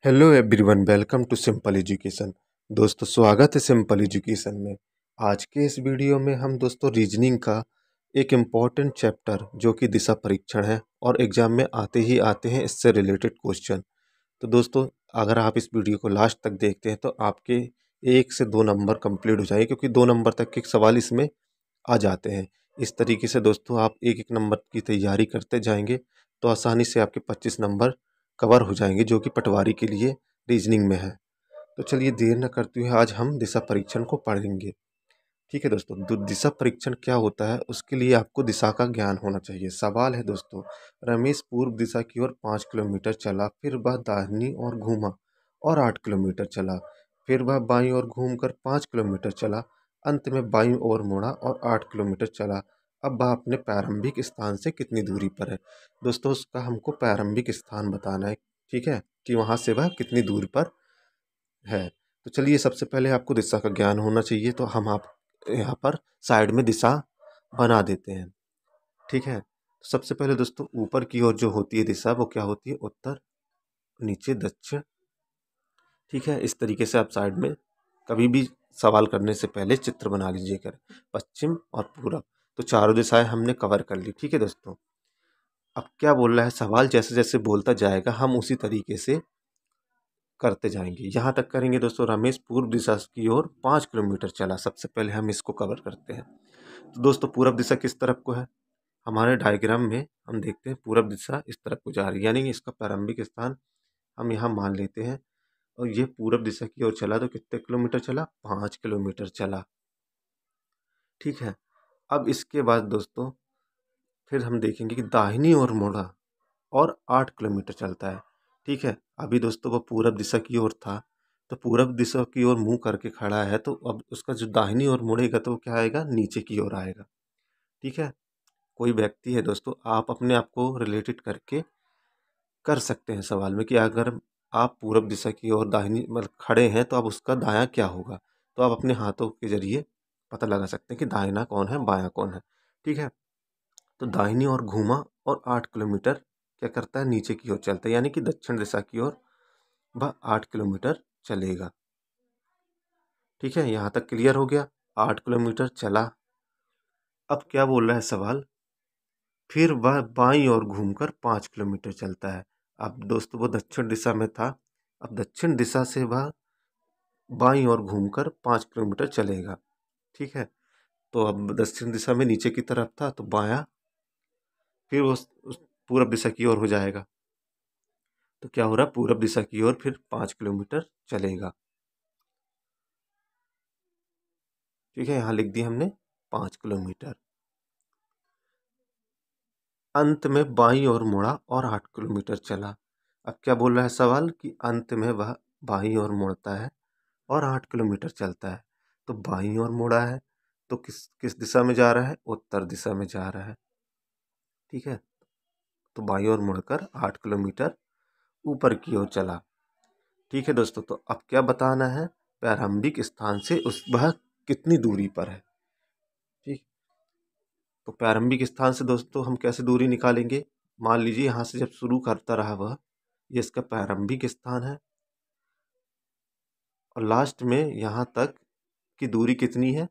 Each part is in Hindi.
Hello everyone, welcome to simple education. दोस्तों, स्वागत है सिंपल एजुकेशन में। आज के इस वीडियो में हम दोस्तों रीजनिंग का एक इम्पॉर्टेंट चैप्टर जो कि दिशा परीक्षण है और एग्जाम में आते ही आते हैं इससे रिलेटेड क्वेश्चन। तो दोस्तों, अगर आप इस वीडियो को लास्ट तक देखते हैं तो आपके 1 से 2 नंबर कंप्लीट हो जाएंगे, क्योंकि 2 नंबर तक के सवाल इसमें आ जाते हैं। इस तरीके से दोस्तों आप एक एक नंबर की तैयारी करते जाएंगे तो आसानी से आपके 25 नंबर कवर हो जाएंगे, जो कि पटवारी के लिए रीजनिंग में है। तो चलिए देर न करते हुए आज हम दिशा परीक्षण को पढ़ेंगे। ठीक है दोस्तों, दिशा परीक्षण क्या होता है उसके लिए आपको दिशा का ज्ञान होना चाहिए। सवाल है दोस्तों, रमेश पूर्व दिशा की ओर 5 किलोमीटर चला, फिर वह दाहिनी ओर घूमा और 8 किलोमीटर चला, फिर वह बाईं ओर घूमकर 5 किलोमीटर चला, अंत में बाईं ओर मुड़ा और 8 किलोमीटर चला। अब वह अपने प्रारंभिक स्थान से कितनी दूरी पर है। दोस्तों, उसका हमको प्रारंभिक स्थान बताना है। ठीक है, कि वहाँ से वह कितनी दूरी पर है। तो चलिए, सबसे पहले आपको दिशा का ज्ञान होना चाहिए, तो हम आप यहाँ पर साइड में दिशा बना देते हैं। ठीक है, तो सबसे पहले दोस्तों ऊपर की ओर जो होती है दिशा वो क्या होती है, उत्तर, नीचे दक्षिण। ठीक है, इस तरीके से आप साइड में कभी भी सवाल करने से पहले चित्र बना लीजिए कर, पश्चिम और पूरब। तो चारों दिशाएं हमने कवर कर ली। ठीक है दोस्तों, अब क्या बोल रहा है सवाल, जैसे जैसे बोलता जाएगा हम उसी तरीके से करते जाएंगे। यहाँ तक करेंगे दोस्तों, रमेश पूर्व दिशा की ओर 5 किलोमीटर चला। सबसे पहले हम इसको कवर करते हैं। तो दोस्तों पूरब दिशा किस तरफ को है, हमारे डायग्राम में हम देखते हैं पूरब दिशा इस तरफ को जा रही है, यानी इसका प्रारंभिक स्थान हम यहाँ मान लेते हैं। और ये पूरब दिशा की ओर चला तो कितने किलोमीटर चला, 5 किलोमीटर चला। ठीक है, अब इसके बाद दोस्तों फिर हम देखेंगे कि दाहिनी ओर मुड़ा और 8 किलोमीटर चलता है। ठीक है, अभी दोस्तों वो पूरब दिशा की ओर था, तो पूरब दिशा की ओर मुंह करके खड़ा है, तो अब उसका जो दाहिनी ओर मुड़ेगा तो वो क्या आएगा, नीचे की ओर आएगा। ठीक है, कोई व्यक्ति है दोस्तों, आप अपने आप को रिलेटेड करके कर सकते हैं सवाल में कि अगर आप पूरब दिशा की ओर दाहिनी मतलब खड़े हैं तो अब उसका दायां क्या होगा। तो आप अपने हाथों के जरिए पता लगा सकते हैं कि दाहिना कौन है, बायां कौन है। ठीक है, तो दाहिनी ओर घूमा और 8 किलोमीटर क्या करता है, नीचे की ओर चलता है, यानी कि दक्षिण दिशा की ओर वह 8 किलोमीटर चलेगा। ठीक है, यहाँ तक क्लियर हो गया। 8 किलोमीटर चला, अब क्या बोल रहा है सवाल, फिर वह बाईं ओर घूमकर 5 किलोमीटर चलता है। अब दोस्तों वो दक्षिण दिशा में था, अब दक्षिण दिशा से वह बाईं ओर घूमकर 5 किलोमीटर चलेगा। ठीक है, तो अब दक्षिण दिशा में नीचे की तरफ था तो बायां, फिर उस पूरब दिशा की ओर हो जाएगा। तो क्या हो रहा है, पूरब दिशा की ओर फिर 5 किलोमीटर चलेगा। ठीक है, यहाँ लिख दिया हमने 5 किलोमीटर। अंत में बाईं ओर मुड़ा और 8 किलोमीटर चला। अब क्या बोल रहा है सवाल कि अंत में वह बाईं ओर मुड़ता है और 8 किलोमीटर चलता है। तो बाईं ओर मुड़ा है तो किस किस दिशा में जा रहा है, उत्तर दिशा में जा रहा है। ठीक है, तो बाईं ओर मुड़कर 8 किलोमीटर ऊपर की ओर चला। ठीक है दोस्तों, तो अब क्या बताना है, प्रारंभिक स्थान से उस वह कितनी दूरी पर है। ठीक, तो प्रारंभिक स्थान से दोस्तों हम कैसे दूरी निकालेंगे, मान लीजिए यहाँ से जब शुरू करता रहा वह, ये इसका प्रारंभिक स्थान है और लास्ट में यहाँ तक की दूरी कितनी है,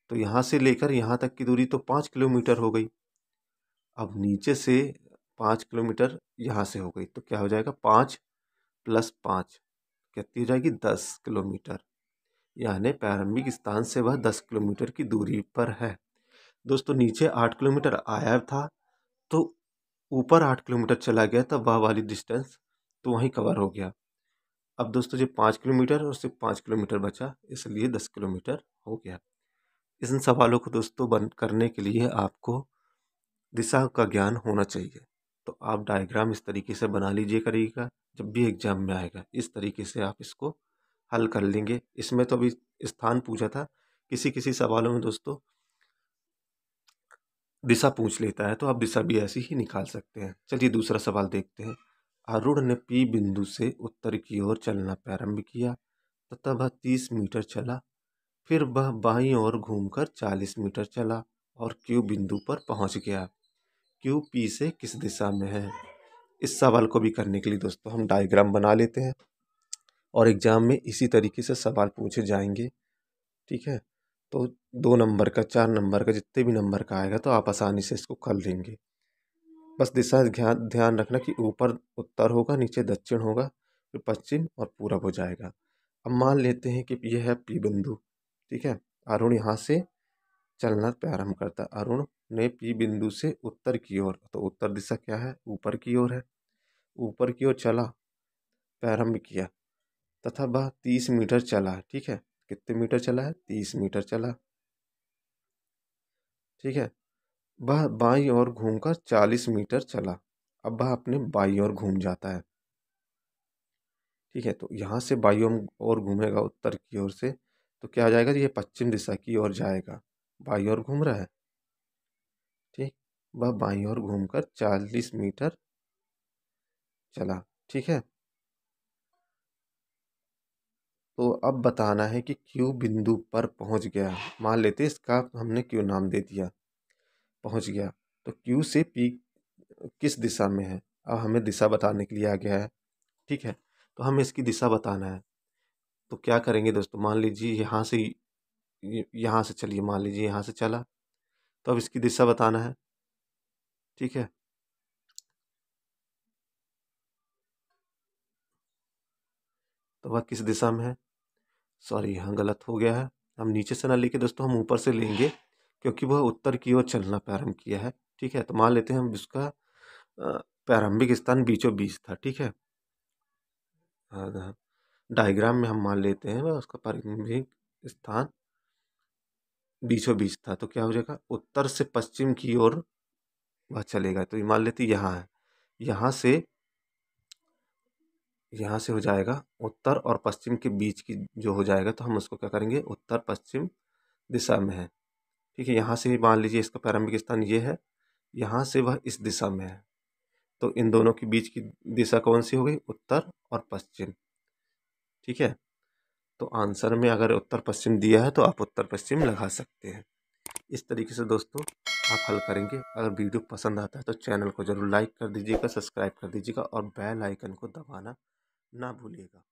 तो यहाँ से लेकर यहाँ तक की दूरी तो 5 किलोमीटर हो गई। अब नीचे से 5 किलोमीटर यहाँ से हो गई, तो क्या हो जाएगा, 5 + 5 कितनी हो जाएगी, 10 किलोमीटर। यानी प्रारंभिक स्थान से वह 10 किलोमीटर की दूरी पर है। दोस्तों नीचे 8 किलोमीटर आया था तो ऊपर 8 किलोमीटर चला गया, तब वह वाली डिस्टेंस तो वहीं कवर हो गया। अब दोस्तों जो 5 किलोमीटर और सिर्फ 5 किलोमीटर बचा, इसलिए 10 किलोमीटर हो गया। इन सवालों को दोस्तों बंद करने के लिए आपको दिशा का ज्ञान होना चाहिए। तो आप डायग्राम इस तरीके से बना लीजिए करिएगा, जब भी एग्जाम में आएगा इस तरीके से आप इसको हल कर लेंगे। इसमें तो अभी स्थान पूछा था, किसी किसी सवालों में दोस्तों दिशा पूछ लेता है, तो आप दिशा भी ऐसी ही निकाल सकते हैं। चलिए दूसरा सवाल देखते हैं। अरुण ने पी बिंदु से उत्तर की ओर चलना प्रारंभ किया तथा वह 30 मीटर चला, फिर वह बाईं ओर घूमकर 40 मीटर चला और क्यू बिंदु पर पहुंच गया। क्यू पी से किस दिशा में है। इस सवाल को भी करने के लिए दोस्तों हम डायग्राम बना लेते हैं और एग्ज़ाम में इसी तरीके से सवाल पूछे जाएंगे। ठीक है, तो 2 नंबर का, 4 नंबर का, जितने भी नंबर का आएगा तो आप आसानी से इसको कर लेंगे। बस दिशा ध्यान ध्यान रखना कि ऊपर उत्तर होगा, नीचे दक्षिण होगा, फिर पश्चिम और पूरब हो जाएगा। अब मान लेते हैं कि यह है पी बिंदु। ठीक है, अरुण यहाँ से चलना प्रारंभ करता है। अरुण ने पी बिंदु से उत्तर की ओर, तो उत्तर दिशा क्या है, ऊपर की ओर है। ऊपर की ओर चला, प्रारंभ किया तथा वह 30 मीटर चला। ठीक है, कितने मीटर चला है, 30 मीटर चला। ठीक है, वह बाईं ओर घूमकर 40 मीटर चला। अब वह अपने बाईं ओर घूम जाता है। ठीक है, तो यहाँ से बाईं ओर घूमेगा उत्तर की ओर से, तो क्या आ जाएगा, ये पश्चिम दिशा की ओर जाएगा। बाईं ओर घूम रहा है। ठीक, वह बाईं ओर घूमकर 40 मीटर चला। ठीक है, तो अब बताना है कि क्यू बिंदु पर पहुंच गया। मान लेते हैं इसका हमने क्यू नाम दे दिया। पहुंच गया, तो क्यू से पी किस दिशा में है, अब हमें दिशा बताने के लिए आ गया है। ठीक है, तो हमें इसकी दिशा बताना है। तो क्या करेंगे दोस्तों, मान लीजिए यहाँ से, यहाँ से चलिए, मान लीजिए यहाँ से चला, तो अब इसकी दिशा बताना है। ठीक है, तो वह किस दिशा में है, सॉरी यहाँ गलत हो गया है। हम नीचे से ना लेके दोस्तों हम ऊपर से लेंगे, क्योंकि वह उत्तर की ओर चलना प्रारंभ किया है। ठीक है, तो मान लेते हैं हम इसका प्रारंभिक स्थान बीचों बीच था। ठीक है, डायग्राम में हम मान लेते हैं वह उसका प्रारंभिक स्थान बीचों बीच था, तो क्या हो जाएगा, उत्तर से पश्चिम की ओर वह चलेगा। तो ये मान लेते हैं यहाँ है, यहाँ से हो जाएगा उत्तर और पश्चिम के बीच की जो हो जाएगा, तो हम उसको क्या करेंगे, उत्तर पश्चिम दिशा में है। ठीक है, यहाँ से मान लीजिए इसका प्रारंभिक स्थान ये है, यहाँ से वह इस दिशा में है, तो इन दोनों के बीच की दिशा कौन सी हो गई, उत्तर और पश्चिम। ठीक है, तो आंसर में अगर उत्तर पश्चिम दिया है तो आप उत्तर पश्चिम लगा सकते हैं। इस तरीके से दोस्तों आप हल करेंगे। अगर वीडियो पसंद आता है तो चैनल को ज़रूर लाइक कर दीजिएगा, सब्सक्राइब कर दीजिएगा और बेल आइकन को दबाना ना भूलिएगा।